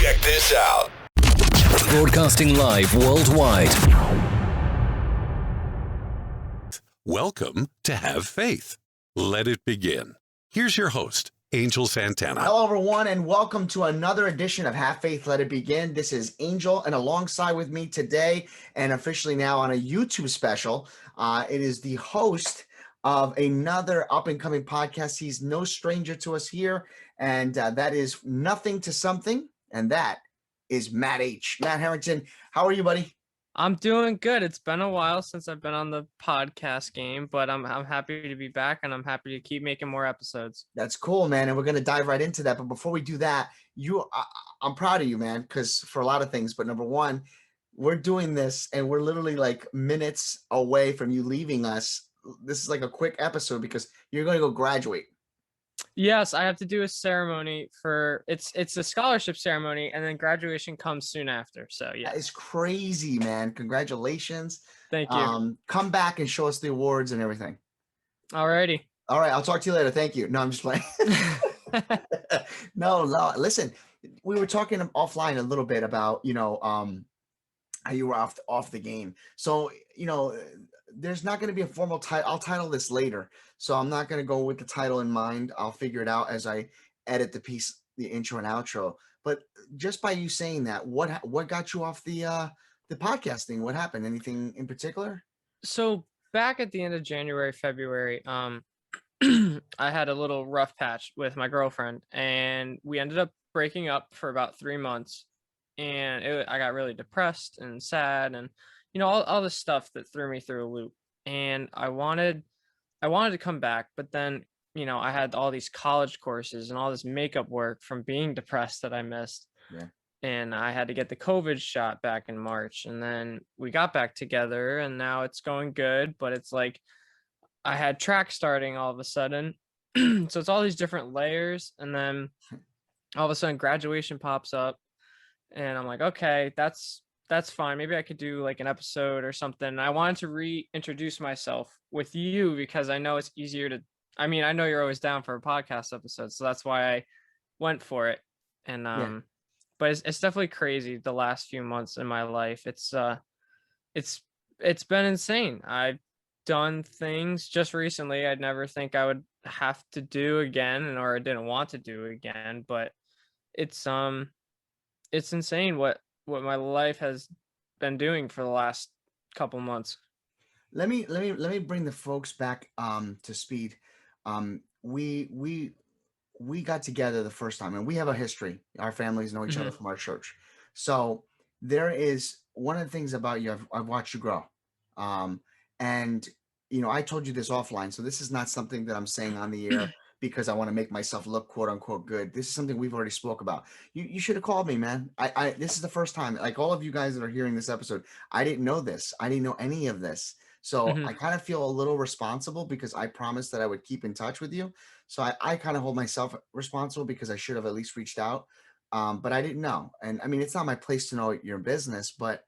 Check this out. Broadcasting live worldwide. Welcome to Have Faith. Let it begin. Here's your host, Angel Santana. Hello, everyone, and welcome to another edition of Have Faith, Let It Begin. This is Angel, and alongside with me today, and officially now on a YouTube special, it is the host of another up-and-coming podcast. He's no stranger to us here, and that is Nothing to Something, and that is Matt H. Matt Harrington, how are you, buddy? I'm doing good. It's been a while since I've been on the podcast game, but I'm happy to be back, and I'm happy to keep making more episodes. That's cool, man, and we're going to dive right into that. But before we do that, I'm proud of you, man, because for a lot of things. But number one, we're doing this, and we're literally like minutes away from you leaving us. This is like a quick episode because you're going to go graduate. Yes, I have to do a ceremony for it's a scholarship ceremony, and then graduation comes soon after. So yeah, That is crazy, man. Congratulations. thank you. Come back and show us the awards and everything. Alrighty. All right, I'll talk to you later. Thank you. No, I'm just playing. No, listen, we were talking offline a little bit about, how you were off the game. So, there's not going to be a formal title. I'll title this later. So I'm not going to go with the title in mind. I'll figure it out as I edit the piece, the intro and outro. But just by you saying that, what got you off the podcasting? What happened? Anything in particular? So back at the end of January, February, I had a little rough patch with my girlfriend, and we ended up breaking up for about 3 months. And I got really depressed and sad, and all the stuff that threw me through a loop. And I wanted to come back, but then I had all these college courses and all this makeup work from being depressed that I missed. Yeah. And I had to get the COVID shot back in March, and then we got back together, and now it's going good. But it's like I had track starting all of a sudden. So it's all these different layers, and then all of a sudden graduation pops up, and I'm like, okay, that's fine. Maybe I could do like an episode or something. I wanted to reintroduce myself with you because I know it's easier to, I know you're always down for a podcast episode. So that's why I went for it. And, but it's definitely crazy. The last few months in my life, it's been insane. I've done things just recently I'd never think I would have to do again, or I didn't want to do again, but it's insane what my life has been doing for the last couple months. Let me bring the folks back to speed. We got together the first time, and we have a history. Our families know each other from our church. So there is one of the things about you. I've watched you grow, and I told you this offline. So this is not something that I'm saying on the air because I want to make myself look quote unquote good. This is something we've already spoke about. You should have called me, man. I this is the first time, like all of you guys that are hearing this episode, I didn't know this. I didn't know any of this. So I kind of feel a little responsible because I promised that I would keep in touch with you. So I kind of hold myself responsible because I should have at least reached out. But I didn't know. And it's not my place to know your business, but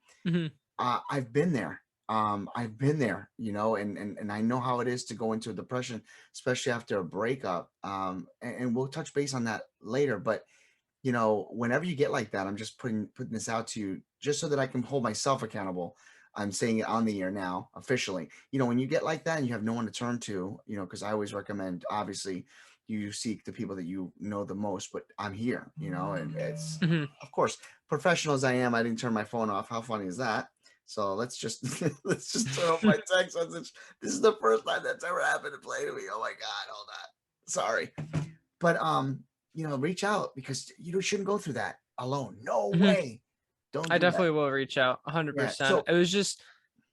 I've been there. I've been there, and I know how it is to go into a depression, especially after a breakup. And we'll touch base on that later. But, whenever you get like that, I'm just putting this out to you just so that I can hold myself accountable. I'm saying it on the air now, officially. When you get like that and you have no one to turn to, because I always recommend, obviously, you seek the people that you know the most, but I'm here, and it's, of course, professional as I am, I didn't turn my phone off. How funny is that? So let's just turn off my text message. This is the first time that's ever happened to play to me. Oh my God, hold on. Sorry. But reach out because you shouldn't go through that alone. No way. I definitely will reach out 100%. Yeah, so, it was just,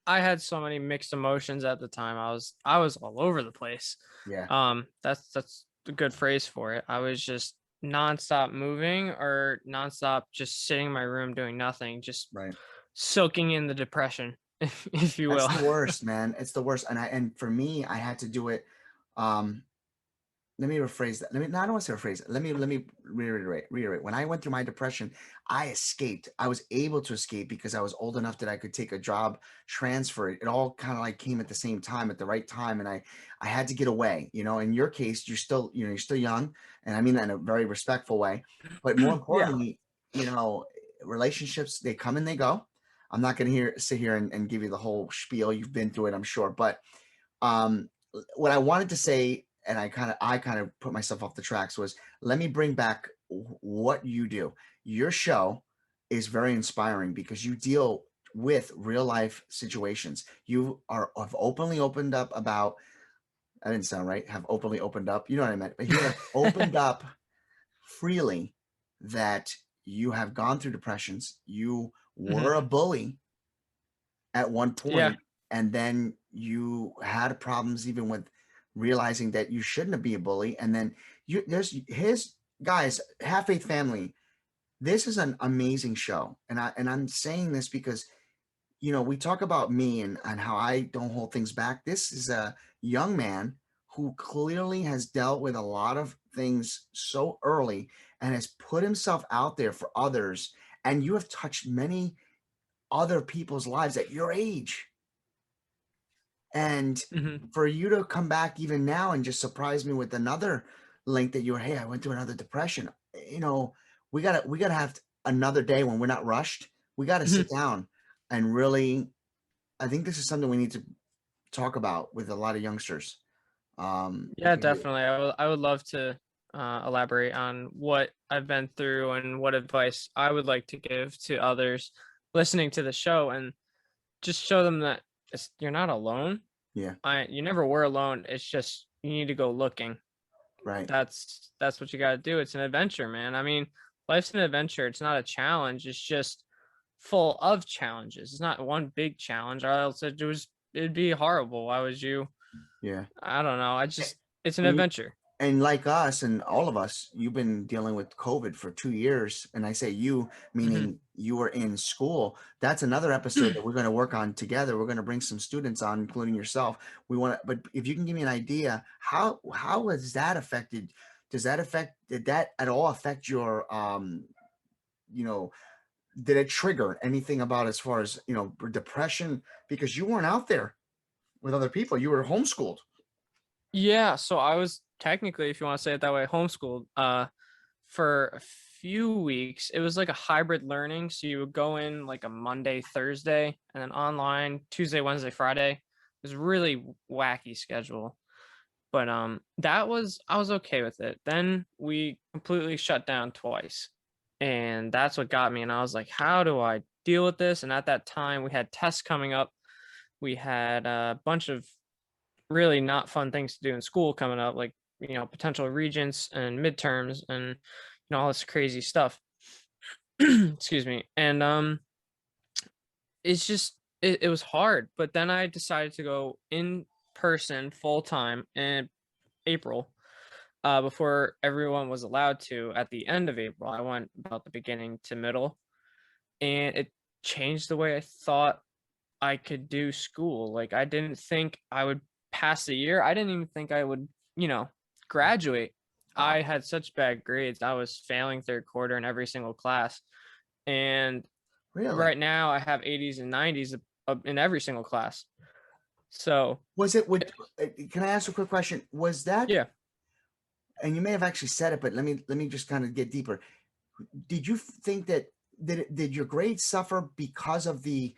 I had so many mixed emotions at the time. I was all over the place. Yeah. That's a good phrase for it. I was just nonstop moving or nonstop just sitting in my room doing nothing, just soaking in the depression, if you will. That's the worst, man. It's the worst. And for me, I had to do it. Let me rephrase that. I don't want to say rephrase it. Let me reiterate. When I went through my depression, I escaped. I was able to escape because I was old enough that I could take a job transfer. It all kind of like came at the same time, at the right time. And I had to get away, in your case, you're still young. And I mean that in a very respectful way, but more importantly, relationships, they come and they go. I'm not going to sit here and give you the whole spiel. You've been through it, I'm sure. But um, what I wanted to say, and I kind of put myself off the tracks, was let me bring back what you do. Your show is very inspiring because you deal with real life situations. You have openly opened up about, I didn't sound right, have openly opened up, you know what I meant, but you have opened up freely that you have gone through depressions. You Mhm. were a bully at one Yeah. point, and then you had problems even with realizing that you shouldn't be a bully. And then there's his guys, Have Faith Family. This is an amazing show, and I'm saying this because we talk about me and how I don't hold things back. This is a young man who clearly has dealt with a lot of things so early and has put himself out there for others. And you have touched many other people's lives at your age. And Mhm. for you to come back even now and just surprise me with another link that hey, I went through another depression. We gotta have another day when we're not rushed. We gotta Mhm. sit down and really, I think this is something we need to talk about with a lot of youngsters. Yeah, Because definitely. I would love to elaborate on what I've been through and what advice I would like to give to others listening to the show, and just show them that you're not alone. yeah, You never were alone. It's just you need to go looking. right. That's what you got to do. It's an adventure, man. I mean, life's an adventure. It's not a challenge. It's just full of challenges. It's not one big challenge, or else it'd be horrible. Why would you? Yeah. I don't know. It's an And adventure. and like us and all of us, you've been dealing with COVID for 2 years. And I say you, Hmm. meaning you were in school. That's another episode that we're going to work on together. We're going to bring some students on, including yourself. But if you can give me an idea, how has that affected? Did that at all affect your, you know, did it trigger anything about as far as, depression? Because you weren't out there with other people. You were homeschooled. Yeah, so I was technically, if you want to say it that way, homeschooled for a few weeks. It was like a hybrid learning. So you would go in like a Monday, Thursday, and then online Tuesday, Wednesday, Friday. It was a really wacky schedule. But that was I was okay with it. Then we completely shut down twice. And that's what got me. And I was like, how do I deal with this? And at that time we had tests coming up. We had a bunch of really not fun things to do in school coming up, like potential regents and midterms and all this crazy stuff. Excuse me. And it's just it was hard. But then I decided to go in person full time in April, before everyone was allowed to at the end of April. I went about the beginning to middle, and it changed the way I thought I could do school. Like, I didn't think I would pass the year. I didn't even think I would, graduate. Wow. I had such bad grades. I was failing third quarter in every single class. And Really? right now I have 80s and 90s in every single class. So, Was it would Can I ask a quick question? Was that, yeah. and you may have actually said it, but let me just kind of get deeper. Did you think that did your grades suffer because of they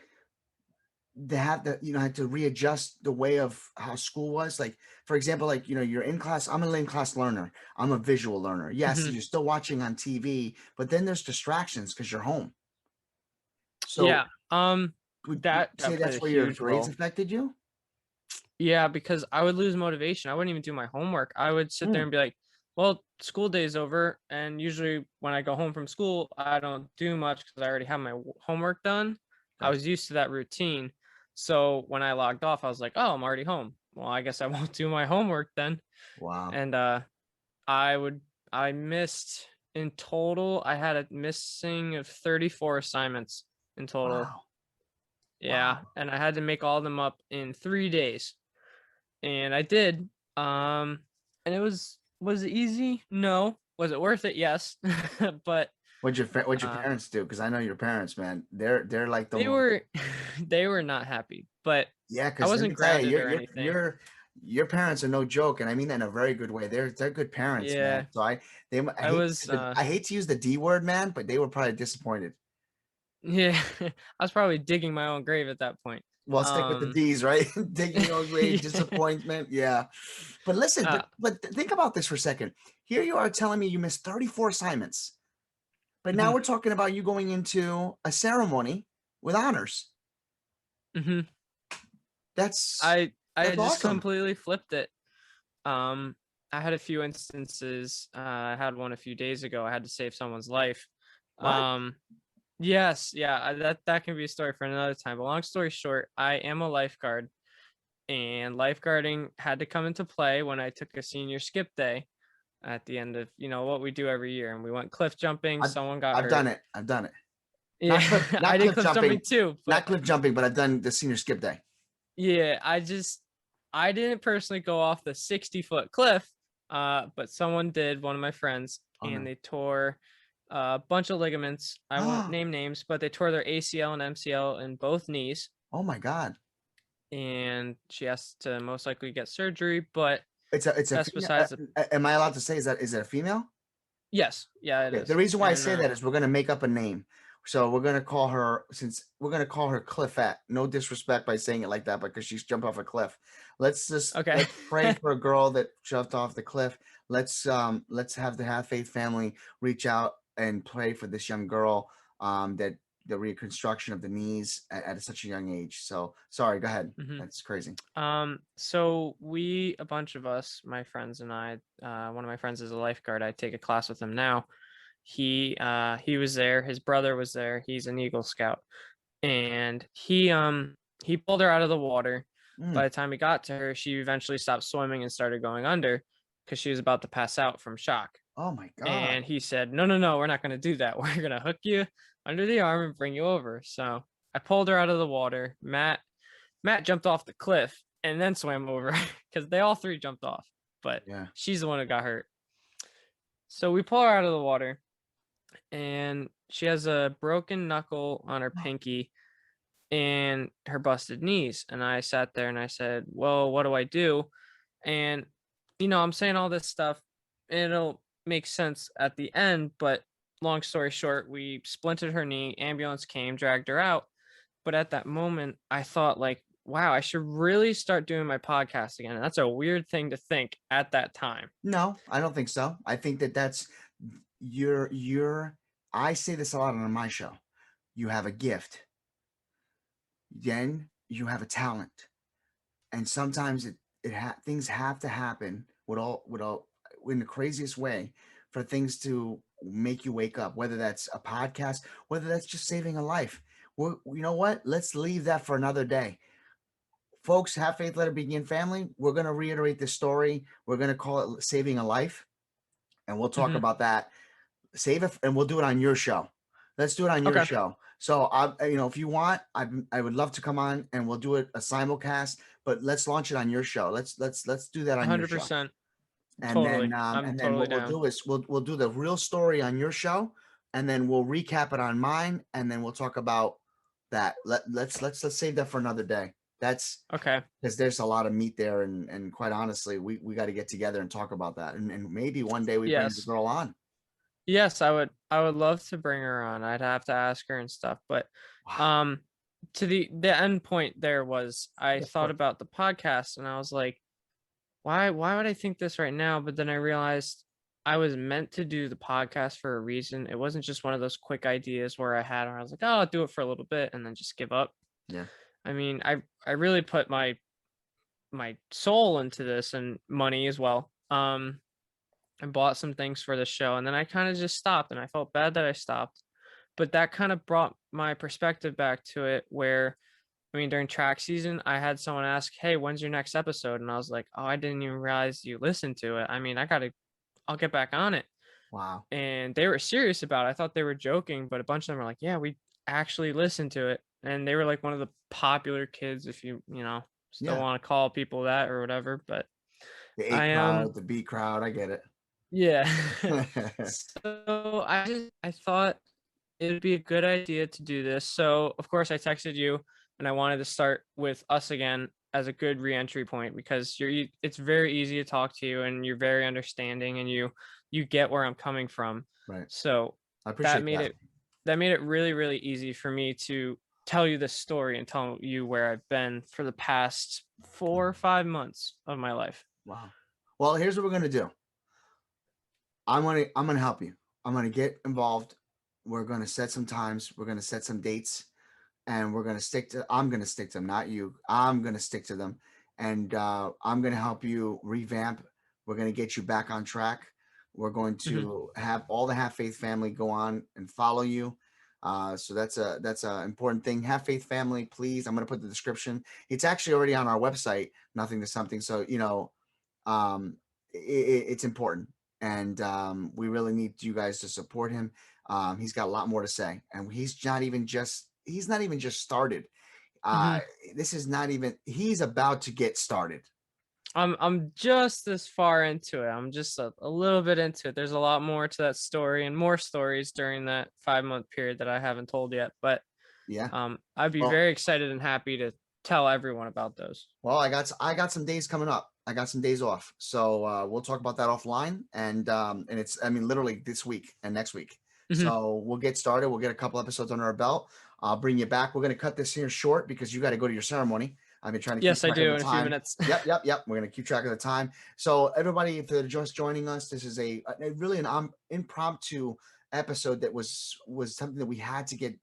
have the had to readjust the way of how school was? Like, for example, like, you're in class. I'm an in-class learner. I'm a visual learner. Yes, Mhm. you're still watching on TV, but then there's distractions because you're home. Yeah. So would you That say played that's a where your huge grades role. affected you? Yeah, because I would lose motivation. I wouldn't even do my homework. I would sit there Mm, and be like, well, school day's over. And usually when I go home from school, I don't do much because I already have my homework done. I gotcha. was used to that routine. So when I logged off, I was like, oh, I'm already home. Well, I guess I won't do my homework then. Wow. And I would, I missed in total, I had a missing of 34 assignments in total. Wow. Yeah. Wow. And I had to make all of them up in 3 days. And I did. And was it easy? No. Was it worth it? Yes. But What'd your uh, parents do? Because I know your parents, man. They're like the they most. were they were not happy. But Yeah, I because let wasn't me tell you, grounded or anything. your parents are no joke, and I mean that in a very good way. They're good parents, man. Yeah, So I I was I hate to use the D word, man, but they were probably disappointed. yeah, I was probably digging my own grave at that point. Well, stick with the Um, D's, right? Digging your own grave, yeah, disappointment. Yeah. But listen, uh, think about this for a second. Here you are telling me you missed 34 assignments, but now mhm, we're talking about you going into a ceremony with honors. mhm. That's I that's just awesome. completely flipped it. Um, I had a few instances. I had one a few days ago. I had to save someone's life. What? Um, yes, yeah, that can be a story for another time. But long story short, I am a lifeguard, and lifeguarding had to come into play when I took a senior skip day at the end of what we do every year, and we went cliff jumping. I've Someone got I've done hurt. it. I've done it. Yeah, I Not did cliff cliff jumping jumping, too, not but cliff jumping, but I've done the senior skip day. yeah, I didn't personally go off the 60-foot cliff, but someone did, one of my friends, Oh and no. they tore a bunch of ligaments. I won't name names, but they tore their ACL and MCL in both knees, Oh my God. and she has to most likely get surgery. But It's a that's female. besides the. Am I allowed to say is it a female? Yes, yeah, it Okay. The is, reason why I and say that is we're gonna make up a name. So we're gonna call her since we're gonna call her Cliffette. No disrespect by saying it like that, because she's jumped off a cliff. okay. Let's pray for a girl that jumped off the cliff. Let's have the Have Faith family reach out and pray for this young girl that the reconstruction of the knees at such a young age. So sorry, go ahead. hmm That's crazy. So a bunch of us, my friends and I, one of my friends is a lifeguard. I take a class with him now. He was there. His brother was there. He's an Eagle Scout, and he pulled her out of the water. By Mm. the time he got to her, she eventually stopped swimming and started going under because she was about to pass out from shock. Oh my God. And he said, "No, no, no, we're not going to do that. We're going to hook you under the arm and bring you over." So I pulled her out of the water. Matt jumped off the cliff and then swam over because they all three jumped off, but Yeah. she's the one who got hurt. So we pull her out of the water, and she has a broken knuckle on her pinky and her busted knees. And I sat there and I said, "Well, what do I do?" And I'm saying all this stuff, and it'll make sense at the end, but long story short, we splintered her knee, ambulance came, dragged her out. But at that moment, I thought, like, wow, I should really start doing my podcast again. And that's a weird thing to think at that time. No, I don't think so. I think that's you're I say this a lot on my show. You have a gift, then you have a talent. And sometimes things have to happen in the craziest way for things to make you wake up, whether that's a podcast, whether that's just saving a life. Well, you know what? Let's leave that for another day. Folks, Have Faith, Let It Begin family. We're going to reiterate this story. We're going to call it Saving a Life, and we'll talk Hmm. about that. Save it, and we'll do it on your show. Let's do it on your Okay. show. So if you want, I would love to come on and we'll do it a simulcast. But let's launch it on your show. Let's do that on your show. 100%. Totally. I'm And then totally what we'll down. do is we'll do the real story on your show, and then we'll recap it on mine, and then we'll talk about that. Let's save that for another day. That's Okay. because there's a lot of meat there, and quite honestly, we got to get together and talk about that, and maybe one day we bring the Yes. girl on. Yes, I would love to bring her on. I'd have to ask her and stuff, but Wow. um to the end point there was I Yeah, of thought course. about the podcast and I was like, why would I think this right now? But then I realized I was meant to do the podcast for a reason. It wasn't just one of those quick ideas where I was like, "Oh, I'll do it for a little bit and then just give up." Yeah. I mean, I really put my soul into this and money as well. I bought some things for the show and then I kind of just stopped and I felt bad that I stopped. But that kind of brought my perspective back to it where I mean during track season, I had someone ask, "Hey, when's your next episode?" And I was like, "Oh, I didn't even realize you listened to it. I mean, I'll get back on it." Wow. And they were serious about it. I thought they were joking, but a bunch of them were like, "Yeah, we actually listened to it." And they were like one of the popular kids, if you still Yeah. want to call people that or whatever. But The A I crowd, the B crowd. I get it. yeah. So I thought it would be a good idea to do this. So of course I texted you and I wanted to start with us again. as a good reentry point, because it's very easy to talk to you, and you're very understanding, and you get where I'm coming from. Right. So I that appreciate made that. it really, really easy for me to tell you this story and tell you where I've been for the past 4 or 5 months of my life. Wow. Well, here's what we're gonna do. I'm gonna help you. I'm gonna get involved. We're gonna set some times. We're gonna set some dates, and we're gonna stick to. I'm gonna stick to them, not you. I'm gonna stick to them, and I'm gonna help you revamp. We're gonna get you back on track. We're going Mhm. to have all the Have Faith family go on and follow you. So that's a important thing. Have Faith family, please. I'm gonna put the description. It's actually already on our website. Nothing to something. So um, it's important, and we really need you guys to support him. He's got a lot more to say, and he's not even just started. Uh, Mhm. this is not even. He's about to get started. I'm just this far into it. I'm just a little bit into it. There's a lot more to that story, and more stories during that 5 month period that I haven't told yet. But Yeah. I'd be Well, very excited and happy to tell everyone about those. I got some days coming up. I got some days off, so we'll talk about that offline. And it's I mean literally this week and next week. Mhm. So we'll get started. We'll get a couple episodes under our belt. I'll bring you back. We're gonna cut this here short because you got to go to your ceremony. I've been trying to keep Yes, I track of do the in a few time. minutes. Yep. We're gonna keep track of the time. So everybody, if they're just joining us, this is a really an impromptu episode that was something that we had to get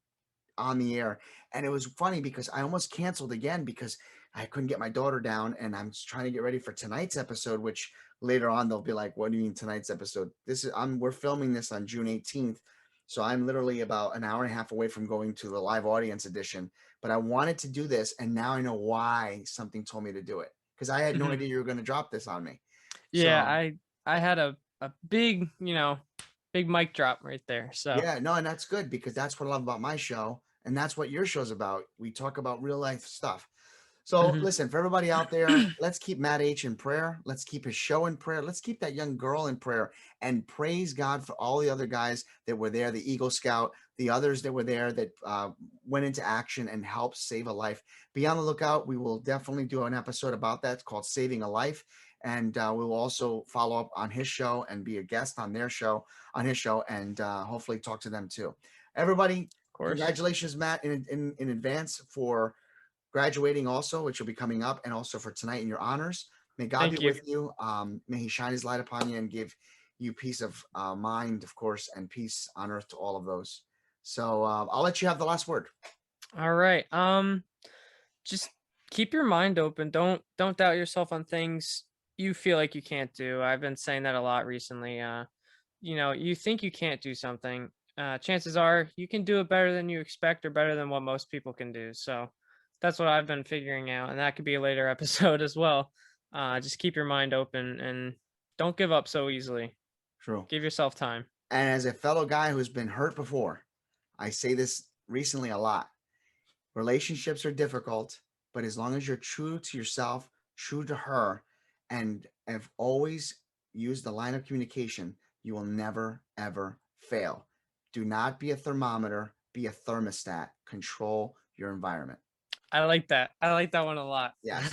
on the air. And it was funny because I almost canceled again because I couldn't get my daughter down, and I'm just trying to get ready for tonight's episode, which later on they'll be like, what do you mean tonight's episode? We're filming this on June 18th. So I'm literally about an hour and a half away from going to the live audience edition. But I wanted to do this, and now I know why something told me to do it. Because I had no Mhm. idea you were going to drop this on me. Yeah, So I had a big, big mic drop right there. So yeah, no, and that's good because that's what I love about my show, and that's what your show's about. We talk about real life stuff. So mhm. listen, for everybody out there, let's keep Matt H in prayer. Let's keep his show in prayer. Let's keep that young girl in prayer, and praise God for all the other guys that were there, the Eagle Scout, the others that were there that went into action and helped save a life. Be on the lookout. We will definitely do an episode about that. It's called Saving a Life. And we will also follow up on his show and be a guest on his show, and hopefully talk to them too. Everybody, Of course. congratulations, Matt, in advance for graduating also, which will be coming up, and also for tonight in your honors. May God be Thank you. with you. May he shine his light upon you and give you peace of mind, of course, and peace on earth to all of those. So I'll let you have the last word. All right. Just keep your mind open. Don't doubt yourself on things you feel like you can't do. I've been saying that a lot recently. You think you can't do something. Chances are you can do it better than you expect, or better than what most people can do. So that's what I've been figuring out, and that could be a later episode as well. Just keep your mind open and don't give up so easily. True. Give yourself time. And as a fellow guy who's been hurt before, I say this recently a lot. Relationships are difficult, but as long as you're true to yourself, true to her, and have always used the line of communication, you will never, ever fail. Do not be a thermometer, be a thermostat. Control your environment. I like that. I like that one a lot. Yes.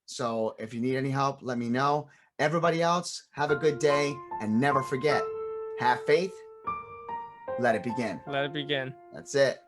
So if you need any help, let me know. Everybody else, have a good day, and never forget, have faith, let it begin. Let it begin. That's it.